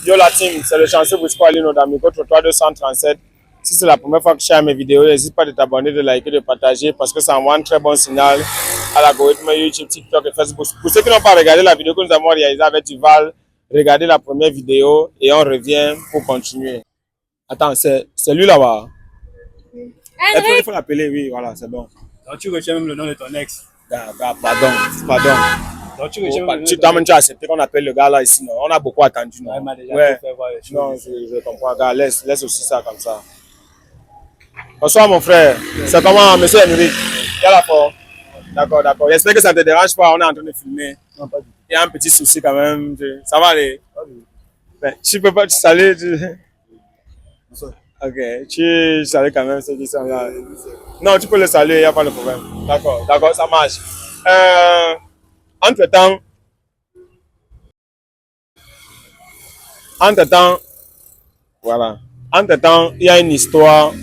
Yo la team, c'est le chanceux pour Squalino d'Amico Trottoir 237. Si c'est la première fois que tu as mes vidéos, n'hésite pas de t'abonner, de liker, de partager parce que ça envoie un très bon signal à l'algorithme YouTube, TikTok et Facebook. Pour ceux qui n'ont pas regardé la vidéo que nous avons réalisée avec Duval, regardez la première vidéo et on revient pour continuer. Attends, c'est lui là-bas. Il faut l'appeler, oui, voilà, c'est bon. Donc tu retiens même le nom de ton ex. Pardon. Donc tu retiens même Tu as accepté qu'on appelle le gars là ici, non? On a beaucoup attendu, non? Ouais, il m'a déjà fait voir les choses. Non, je comprends, gars, laisse aussi ça comme ça. Bonsoir mon frère, c'est comment monsieur Henrik? Il y a la forme. D'accord. J'espère que ça ne te dérange pas, on est en train de filmer. Non, pas du tout. Il y a un petit souci quand même, ça va aller? Mais tu peux pas te saluer, Bonsoir. Ok, tu salues quand même ceux qui sont là. Non, tu peux le saluer, il n'y a pas de problème. D'accord, ça marche. Entre-temps, voilà. Entre-temps, il y a une histoire.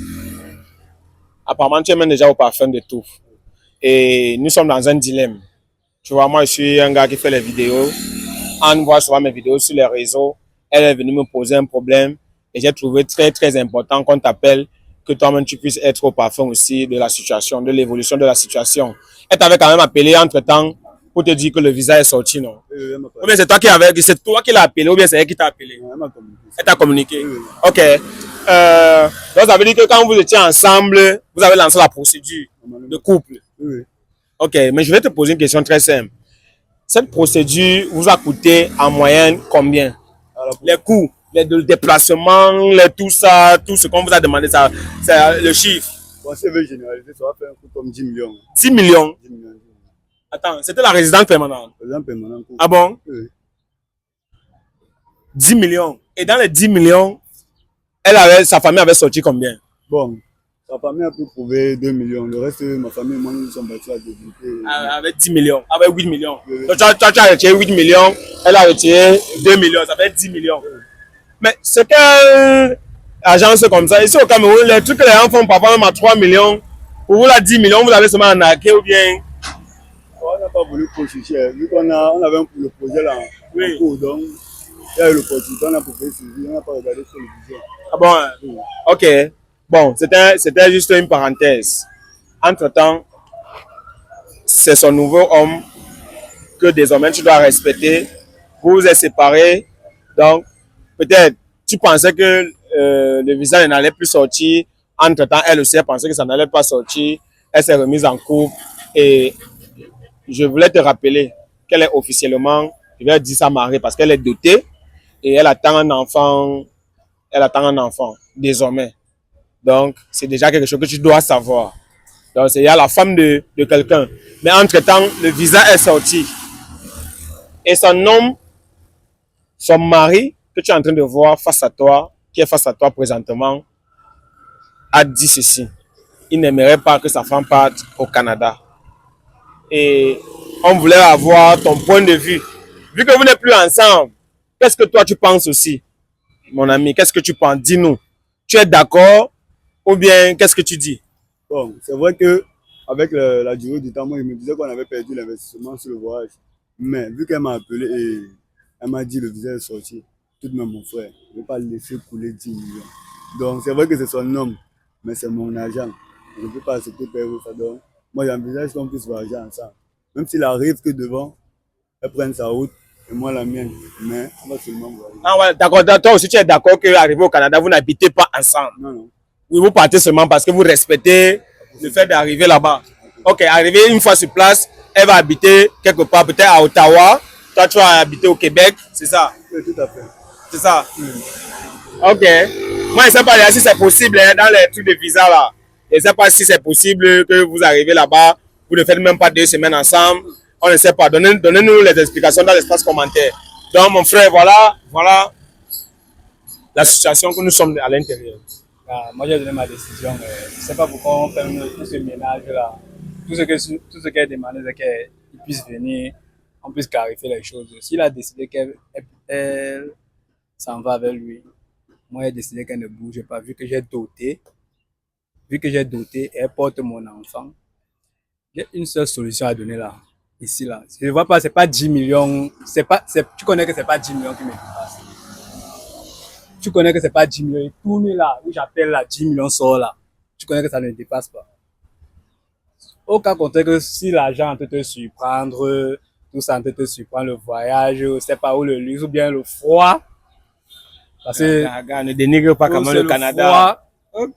Apparemment, tu es même déjà au parfum de tout. Et nous sommes dans un dilemme. Tu vois, moi, je suis un gars qui fait les vidéos. Anne voit souvent mes vidéos sur les réseaux. Elle est venue me poser un problème. Et j'ai trouvé très important qu'on t'appelle, que toi-même tu puisses être au parfum aussi de la situation, de l'évolution de la situation. Elle t'avait quand même appelé entre-temps pour te dire que le visa est sorti, non? Ou bien c'est toi qui l'as appelé, ou bien c'est elle qui t'a appelé? Elle t'a communiqué. Ok. Donc ça veut dire que quand vous étiez ensemble, vous avez lancé la procédure de couple. Oui. Ok, mais je vais te poser une question très simple. Cette procédure vous a coûté en moyenne combien? Alors, les coûts, les déplacements, tout ça, tout ce qu'on vous a demandé, ça, c'est le chiffre. Bon, si je veux généraliser, ça va faire un coût comme 10 millions. 10 millions? 10 millions. Attends, c'était la résidence permanente? Résidence permanente. Ah bon? Oui. 10 millions. Et dans les 10 millions, sa famille avait sorti combien? Bon, sa famille a pu prouver 2 millions. Le reste, ma famille et moi, nous sommes battus à développer. Avec 10 millions, avec 8 millions. Oui. Donc, tu as retiré 8 millions, elle a retiré 2 millions, ça fait 10 millions. Oui. Mais c'est quelle agence comme ça? Ici au Cameroun, les trucs que les gens font parfois même à 3 millions, pour vous, là, 10 millions, vous avez seulement arnaqué ou bien? On n'a pas voulu prochicher. Vu qu'on avait le projet là oui. En cours, donc il y a eu l'opportunité, on a pu saisir, on n'a pas regardé sur le budget. Ah bon? Oui. Ok. Bon, c'était juste une parenthèse. Entre-temps, c'est son nouveau homme que désormais tu dois respecter. Vous vous êtes séparés. Donc, peut-être, tu pensais que le visa n'allait plus sortir. Entre-temps, elle aussi a pensé que ça n'allait pas sortir. Elle s'est remise en couple. Et je voulais te rappeler qu'elle est officiellement, je vais dire ça mariée parce qu'elle est dotée. Et elle attend un enfant. Elle attend un enfant, désormais. Donc, c'est déjà quelque chose que tu dois savoir. Donc, il y a la femme de quelqu'un. Mais entre-temps, le visa est sorti. Et son homme, son mari, que tu es en train de voir face à toi, qui est face à toi présentement, a dit ceci. Il n'aimerait pas que sa femme parte au Canada. Et on voulait avoir ton point de vue. Vu que vous n'êtes plus ensemble, qu'est-ce que toi tu penses aussi, mon ami? Qu'est-ce que tu penses? Dis-nous. Tu es d'accord ou bien qu'est-ce que tu dis? Bon, c'est vrai que avec la durée du temps, moi, il me disait qu'on avait perdu l'investissement sur le voyage. Mais vu qu'elle m'a appelé et elle m'a dit le visa est sorti, tout de même mon frère, je ne vais pas laisser couler 10 millions. Donc c'est vrai que c'est son homme, mais c'est mon argent. Je ne peux pas accepter perdre ça. Donc moi j'envisage qu'on puisse voyager ensemble. Même s'il arrive que devant, elle prenne sa route et moi la mienne. Mais on va seulement voyager. Ah ouais, d'accord. Toi aussi tu es d'accord qu'arriver au Canada, vous n'habitez pas ensemble? Non. Oui, vous partez seulement parce que vous respectez le fait d'arriver là-bas. Ok, arriver une fois sur place, elle va habiter quelque part, peut-être à Ottawa. Toi, tu vas habiter au Québec, c'est ça? Oui, tout à fait. C'est ça? Ok. Moi, je ne sais pas si c'est possible hein, dans les trucs de visa là. Je ne sais pas si c'est possible que vous arrivez là-bas, vous ne faites même pas 2 semaines ensemble. On ne sait pas. Donnez-nous les explications dans l'espace commentaire. Donc, mon frère, voilà la situation que nous sommes à l'intérieur. Moi, j'ai donné ma décision. Je ne sais pas pourquoi on fait tout ce ménage-là. Tout ce qu'elle demande, c'est qu'il puisse venir, on puisse clarifier les choses. S'il a décidé qu'elle s'en va avec lui, moi, j'ai décidé qu'elle ne bouge pas. Vu que j'ai doté, et elle porte mon enfant, j'ai une seule solution à donner là. Ici, là. Je ne vois pas, c'est pas 10 millions. Tu connais que c'est pas 10 millions qui me dépassent. tu connais que c'est pas 10 millions. Il tourne là, où j'appelle là, 10 millions sort là. Tu connais que ça ne dépasse pas. Au cas contraire que si l'argent peut te surprendre, tout ça peut te surprendre, le voyage, je sais pas où le luxe ou bien le froid. Parce que Ne dénigre pas quand même le Canada. Froid,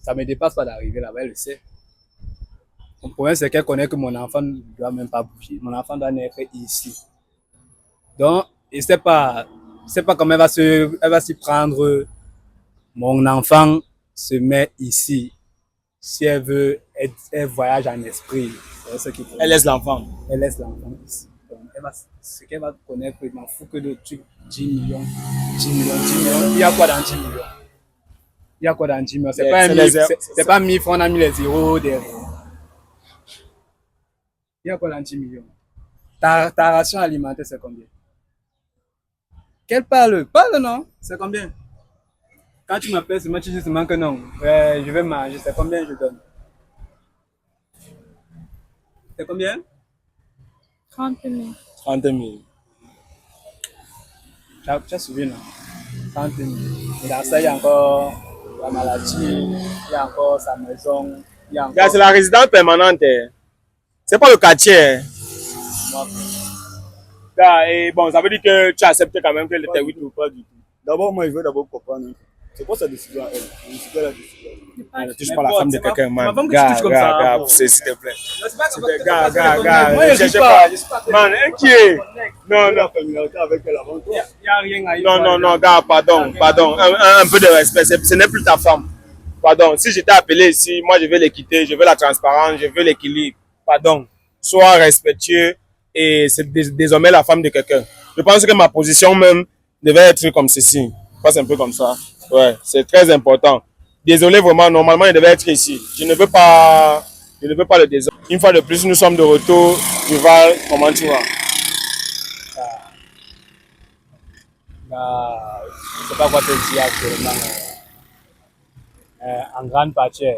ça me dépasse pas d'arriver là-bas, elle le sait. Mon problème, c'est qu'elle connaît que mon enfant ne doit même pas bouger. Mon enfant doit naître ici. Donc, il sait pas comment elle va s'y prendre. Mon enfant se met ici. Si elle veut, elle voyage en esprit. C'est ce qu'il faut. Elle laisse l'enfant. Elle laisse l'enfant ici. Donc, ce qu'elle va connaître, il m'en fout que de 10 millions. 10 millions, 10 millions. Il y a quoi dans 10 millions? Il y a quoi dans 10 millions? C'est pas 1000 francs, on a mis les zéros derrière. Il y a quoi dans 10 millions? Ta ration alimentaire, c'est combien? Qu'elle parle? Parle, non? C'est combien? Quand tu m'appelles, seulement tu dis seulement que non. Ouais, je vais manger. C'est combien je donne? C'est combien? 30 000. 30 000. Tu as suivi, non? 30 000. Et dans ça, il y a encore la maladie, il y a encore sa maison, il y a encore... C'est la résidence permanente. C'est pas le quartier. Et bon, ça veut dire que tu acceptes quand même que le Pas du tout, pas du tout. D'abord, moi, je veux d'abord comprendre. C'est quoi sa décision à elle? C'est quoi la décision? Ne touche pas la femme de quelqu'un, man. Gars, S'il te plaît. Gars, ne cherchez pas. Man, inquiet. Non, non. Avec elle avant toi. Il n'y a rien à y Non, gars, pardon. Un peu de respect. Ce n'est plus ta femme. Pardon. Si j'étais appelé ici, moi, je veux l'équité, je veux la transparence, je veux l'équilibre. Pardon. Sois respectueux et c'est désormais la femme de quelqu'un. Je pense que ma position même devait être comme ceci. Passe un peu comme ça. Ouais, c'est très important. Désolé vraiment, normalement il devait être ici. Je ne veux pas le désolé. Une fois de plus, nous sommes de retour. Duval, comment tu vas? Je ne sais pas quoi te dire actuellement. En grande partie.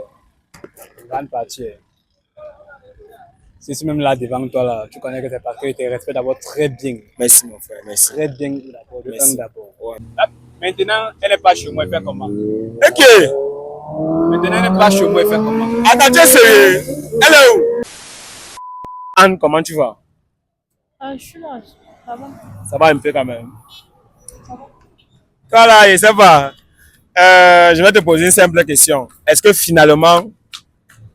Si même là devant toi, là, tu connais que c'est parce que je te respecte d'abord très bien. Merci mon frère, merci. Très bien d'abord, de Merci. un d'abord. Ouais. Maintenant, elle n'est pas chez moi, elle fait comment? Ok. Maintenant, elle n'est pas chez moi, elle fait comment? Attends, tu es sérieux? Hello. Anne, comment tu vas? Ah, je suis là. Ça va? Ça va un peu quand même. Ça va? Toi là, ça va. Je vais te poser une simple question. Est-ce que finalement,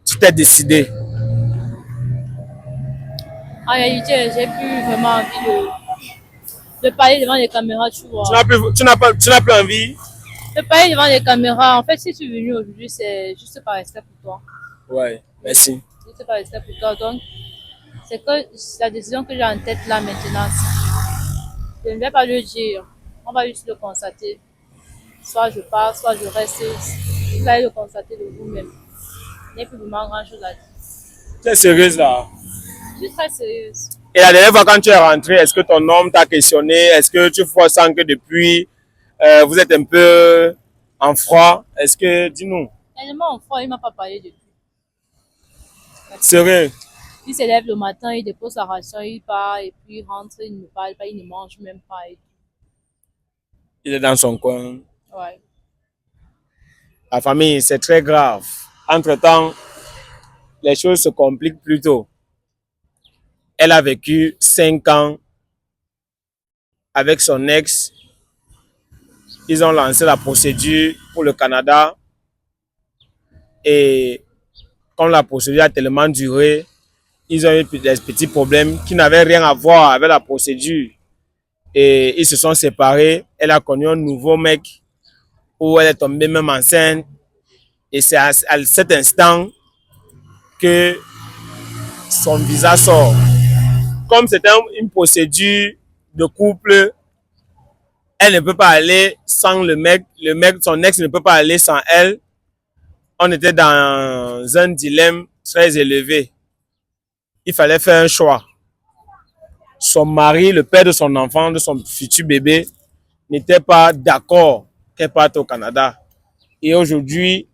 tu t'es décidé? En réalité, j'ai plus vraiment envie de parler devant les caméras, tu vois. Tu n'as plus envie? De parler devant les caméras, en fait, si tu es venu aujourd'hui, c'est juste par respect pour toi. Ouais, merci. Juste par respect pour toi. Donc, c'est que la décision que j'ai en tête là maintenant, je ne vais pas le dire. On va juste le constater. Soit je pars, soit je reste. Vous allez le constater de vous-même. Il n'y a plus vraiment grand-chose à dire. Tu es sérieuse là? Je suis très sérieuse. Et la dernière fois quand tu es rentré, est-ce que ton homme t'a questionné? Est-ce que tu ressens que depuis, vous êtes un peu en froid? Est-ce que, dis-nous. Tellement en froid, il ne m'a pas parlé depuis. Sérieux? Il se lève le matin, il dépose sa ration, il part et puis il rentre, il ne parle pas, il ne mange même pas. Il est dans son coin. Ouais. La famille, c'est très grave. Entre-temps, les choses se compliquent plutôt. Elle a vécu 5 ans avec son ex. Ils ont lancé la procédure pour le Canada. Et comme la procédure a tellement duré, ils ont eu des petits problèmes qui n'avaient rien à voir avec la procédure. Et ils se sont séparés. Elle a connu un nouveau mec où elle est tombée même enceinte. Et c'est à cet instant que son visa sort. Comme c'était une procédure de couple, elle ne peut pas aller sans le mec, son ex ne peut pas aller sans elle. On était dans un dilemme très élevé. Il fallait faire un choix. Son mari, le père de son enfant, de son futur bébé, n'était pas d'accord qu'elle parte au Canada. Et aujourd'hui,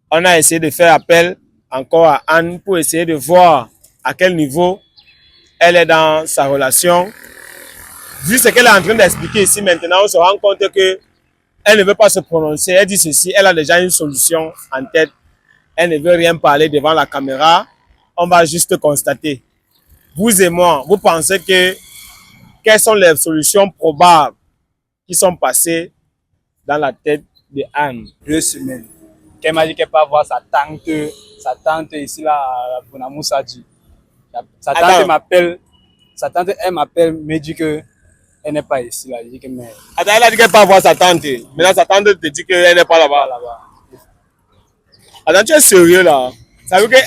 on a essayé de faire appel encore à Anne pour essayer de voir à quel niveau elle est dans sa relation vu ce qu'elle est en train d'expliquer ici maintenant, on se rend compte que elle ne veut pas se prononcer. Elle dit ceci, elle a déjà une solution en tête. Elle ne veut rien parler devant la caméra. On va juste constater. Vous et moi, vous pensez que quelles sont les solutions probables qui sont passées dans la tête de Anne? 2 semaines. Qu'elle m'a dit qu'elle va voir sa tante ici là, à Bonamoussadi. Sa tante Attends. m'appelle, elle m'appelle, me dit que elle n'est pas ici là. Je dis que mais Attends, elle a dit qu'elle part voir sa tante. Maintenant, sa tante te dit qu'elle n'est pas là-bas. là-bas. Attends, tu es sérieux là? Ça veut dire que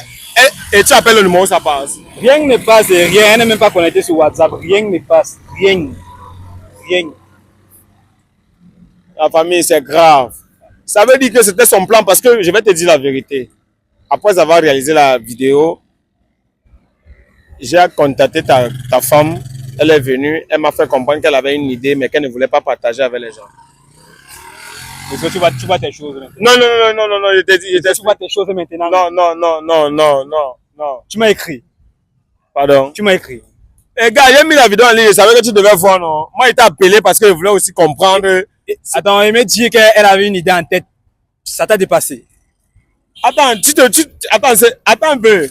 et tu appelles le numéro, ça passe. Rien ne passe, rien. Elle n'est même pas connectée sur WhatsApp. Rien ne passe, rien. La famille, c'est grave. Ça veut dire que c'était son plan parce que je vais te dire la vérité. Après avoir réalisé la vidéo, j'ai contacté ta femme. Elle est venue, elle m'a fait comprendre qu'elle avait une idée, mais qu'elle ne voulait pas partager avec les gens. Parce que tu vois tes choses. Maintenant. Non, je t'ai dit. Tu vois tes choses maintenant. Non. Tu m'as écrit. Pardon. Tu m'as écrit. Eh gars, j'ai mis la vidéo en ligne, je savais que tu devais voir, non? Moi, il t'a appelé parce que je voulais aussi comprendre. Attends, elle m'a dit qu'elle avait une idée en tête. Ça t'a dépassé. Attends, attends un peu.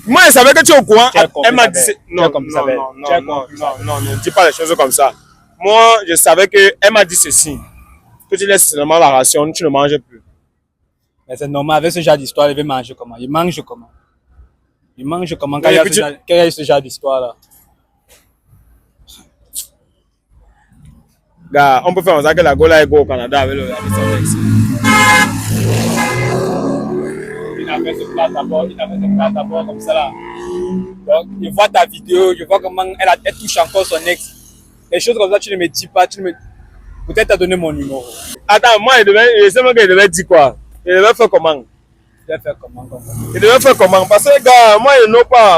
Moi, je savais que tu es au courant. Elle m'a dit. Non, ne dis pas les choses comme ça. Moi, je savais que elle m'a dit ceci. Que tu laisses seulement la ration, tu ne manges plus. Mais c'est normal, avec ce genre d'histoire, il veut manger comment? Il mange comment? Quand il y a ce genre d'histoire là? Gars, on peut faire en sorte que la Gola est go au Canada avec le ici. Il a fait ce plat d'abord comme ça là. Donc, je vois ta vidéo, je vois comment elle touche encore son ex. Les choses comme ça, tu ne me dis pas, peut-être t'as donné mon numéro. Attends, moi, je sais même qu'il devait dire quoi. Il devait faire comment? Je vais faire comment comme ça? Il devait faire comment? Parce que, gars, moi, je n'ai pas.